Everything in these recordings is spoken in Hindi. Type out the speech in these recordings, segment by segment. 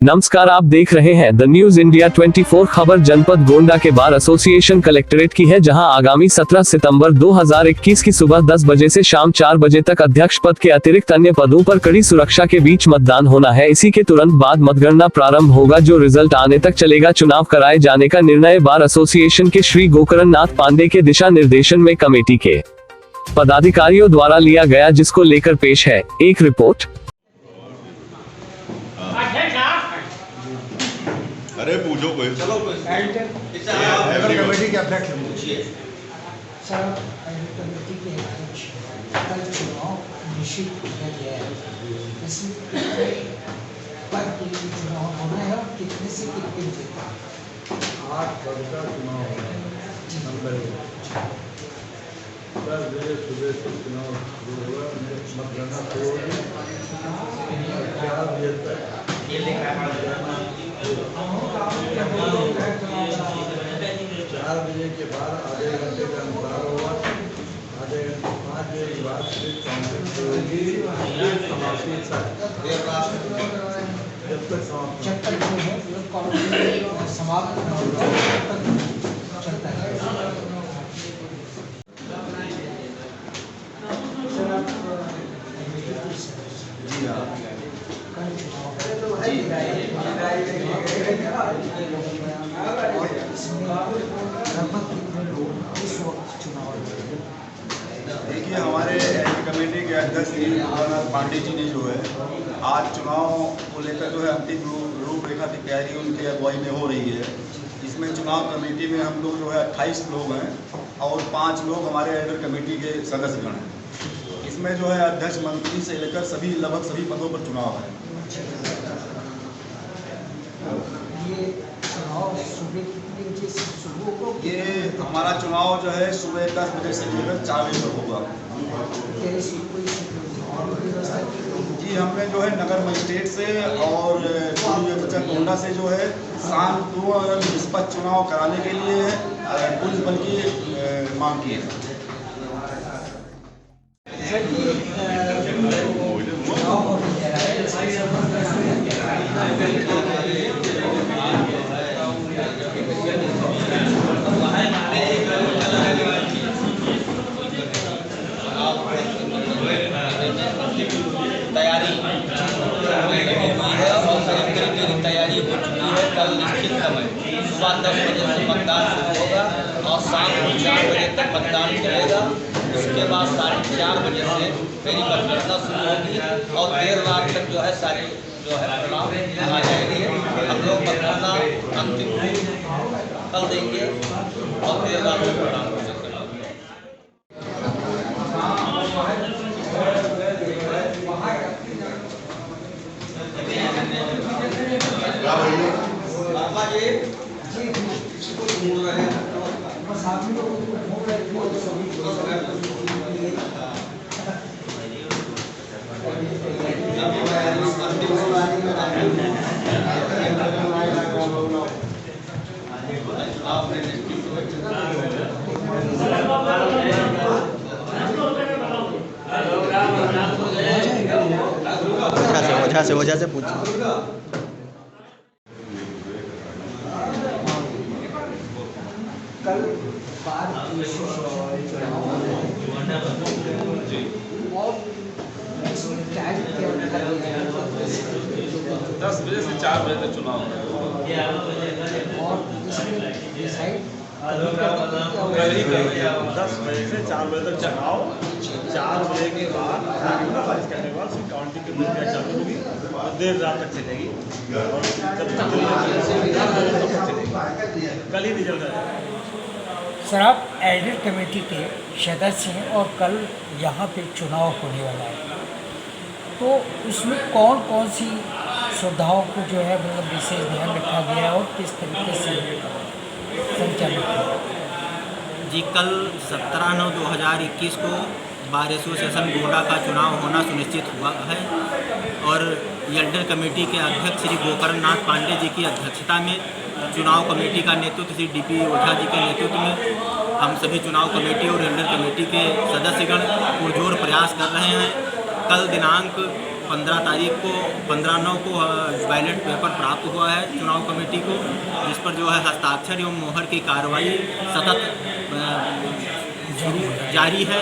नमस्कार, आप देख रहे हैं द न्यूज इंडिया 24 खबर। जनपद गोंडा के बार एसोसिएशन कलेक्ट्रेट की है, जहां आगामी 17 सितंबर 2021 की सुबह 10 बजे से शाम 4 बजे तक अध्यक्ष पद के अतिरिक्त अन्य पदों पर कड़ी सुरक्षा के बीच मतदान होना है। इसी के तुरंत बाद मतगणना प्रारंभ होगा, जो रिजल्ट आने तक चलेगा। चुनाव कराए जाने का निर्णय बार एसोसिएशन के श्री गोकरण नाथ पांडे के दिशा निर्देशन में कमेटी के पदाधिकारियों द्वारा लिया गया, जिसको लेकर पेश है एक रिपोर्ट। अरे पूछो कोई। चलो कमेटी के अध्यक्ष पूछिए। सर, कमेटी के अध्यक्ष कल चुनाव निश्चित किया गया है। इसमें पर चुनाव होना है और कितने से कितने बजे तक? 8 बजे का चुनाव होना है। 10 बजे सुबह से चुनाव शुरू होगा। मतगणना शुरू होगी 4 बजे तक। 4 बजे के बाद आधे घंटे का अंतराल होगा। आधे घंटे 5 बजे के बाद फिर काउंटिंग होगी। समाप्ति जब तक समाप्त न हो तब तक चलता है। जी हाँ। देखिए, हमारे कमेटी के अध्यक्ष श्री गोकरण पांडे जी ने जो है आज चुनाव को लेकर जो है अंतिम रूपरेखा की तैयारी उनकी अगुवाई में हो रही है। इसमें चुनाव कमेटी में हम लोग जो है 28 लोग हैं और 5 लोग हमारे एडर कमेटी के सदस्यगण हैं। इसमें जो है अध्यक्ष मंत्री से लेकर लगभग सभी पदों पर चुनाव है। ये चुनाव सुबह कितने बजे से शुरू होगा? ये हमारा चुनाव जो है सुबह 10 बजे से लेकर 4 बजे तक होगा। जी, हमने जो है नगर मजिस्ट्रेट से और गोंडा से जो है शांतिपूर्ण निष्पक्ष चुनाव कराने के लिए पुलिस बल की मांग की है। तैयारी हो चुकी है। कल निश्चित समय सुबह 10 बजे से मतदान शुरू होगा और शाम को 4 बजे तक मतदान चलेगा। उसके बाद 4:30 बजे से मेरी मतगणना शुरू होगी और देर रात तक जो है सारे जो है परिणाम आ जाएंगे। हम लोग मतगणना अंतिम कल देंगे और देर रात में परिणाम हो सकते हैं। वजह से पूछ कल बार 10 बजे से 4 बजे तक चुनाव होगा और इसमें डिसाइड कल ही करेंगे। 10 बजे से 4 बजे तक चुनाव, 4 बजे के बाद बारिश करने के बाद फिर काउंटिंग की प्रक्रिया चालू होगी और देर रात तक चलेगी और जब तक कल ही रिजल्ट आएगा। सर, आप एडिट कमेटी के सदस्य हैं और कल यहाँ पे चुनाव होने वाला है, तो उसमें कौन कौन सी सुविधाओं को जो है मतलब विशेष ध्यान रखा गया है और किस तरीके से संचालित किया? जी, कल 17/9/2021 को बार एसोसिएशन गोंडा का चुनाव होना सुनिश्चित हुआ है और एल्डर कमेटी के अध्यक्ष श्री गोकरण नाथ पांडे जी की अध्यक्षता में चुनाव कमेटी का नेतृत्व श्री DP ओझा जी के नेतृत्व में हम सभी चुनाव कमेटी और एल्डर कमेटी के सदस्यगण पुरजोर प्रयास कर रहे हैं। कल दिनांक 15/9 को बैलेट पेपर प्राप्त हुआ है चुनाव कमेटी को, जिस पर जो है हस्ताक्षर एवं मोहर की कार्रवाई सतत जारी है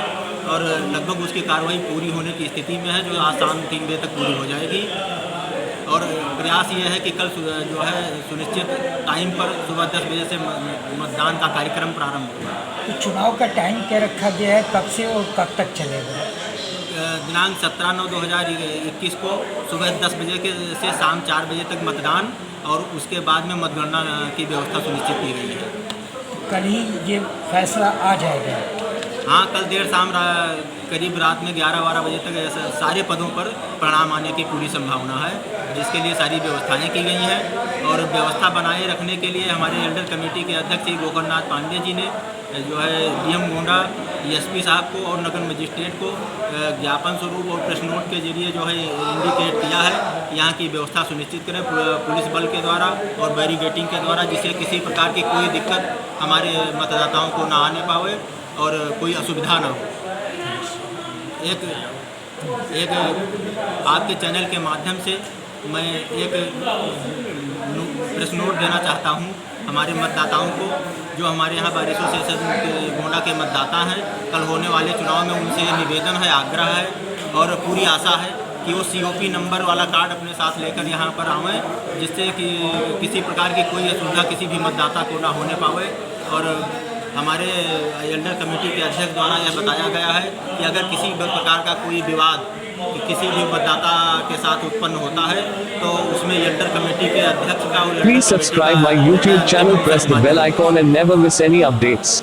और लगभग उसकी कार्रवाई पूरी होने की स्थिति में है, जो आज शाम 3 बजे तक पूरी हो जाएगी। और प्रयास ये है कि कल जो है सुनिश्चित टाइम पर सुबह 10 बजे से मतदान का कार्यक्रम प्रारंभ होगा। तो चुनाव का टाइम क्या रखा गया है, कब से और कब तक चलेगा? दिनांक 17/9/2021 को सुबह 10 बजे से शाम 4 बजे तक मतदान और उसके बाद में मतगणना की व्यवस्था सुनिश्चित की गई है। कल ही ये फैसला आ जाएगा? हाँ, कल देर शाम करीब रात में 11-12 बजे तक सारे पदों पर परिणाम आने की पूरी संभावना है, जिसके लिए सारी व्यवस्थाएं की गई हैं। और व्यवस्था बनाए रखने के लिए हमारे एल्डर कमेटी के अध्यक्ष श्री गोकर्णनाथ पांडे जी ने जो है डीएम गोंडा, एसपी साहब को और नगर मजिस्ट्रेट को ज्ञापन स्वरूप और प्रेस नोट के जरिए जो है इंडिकेट किया है यहाँ की व्यवस्था सुनिश्चित करें पुलिस बल के द्वारा और बैरिकेडिंग के द्वारा, जिससे किसी प्रकार की कोई दिक्कत हमारे मतदाताओं को ना आने पावे और कोई असुविधा ना हो। एक आपके चैनल के माध्यम से मैं एक प्रेस नोट देना चाहता हूँ हमारे मतदाताओं को, जो हमारे यहाँ बार एसोसिएशन गोंडा के मतदाता हैं। कल होने वाले चुनाव में उनसे निवेदन है, आग्रह है और पूरी आशा है कि वो COP नंबर वाला कार्ड अपने साथ लेकर यहाँ पर आवें, जिससे कि किसी प्रकार की कोई असुविधा किसी भी मतदाता को ना होने पावे। और हमारे एल्डर कमेटी के अध्यक्ष द्वारा यह बताया गया है कि अगर किसी प्रकार का कोई विवाद किसी भी मतदाता के साथ उत्पन्न होता है तो उसमें एल्डर कमेटी के अध्यक्ष का Please subscribe my YouTube channel, press the bell icon and never miss any updates.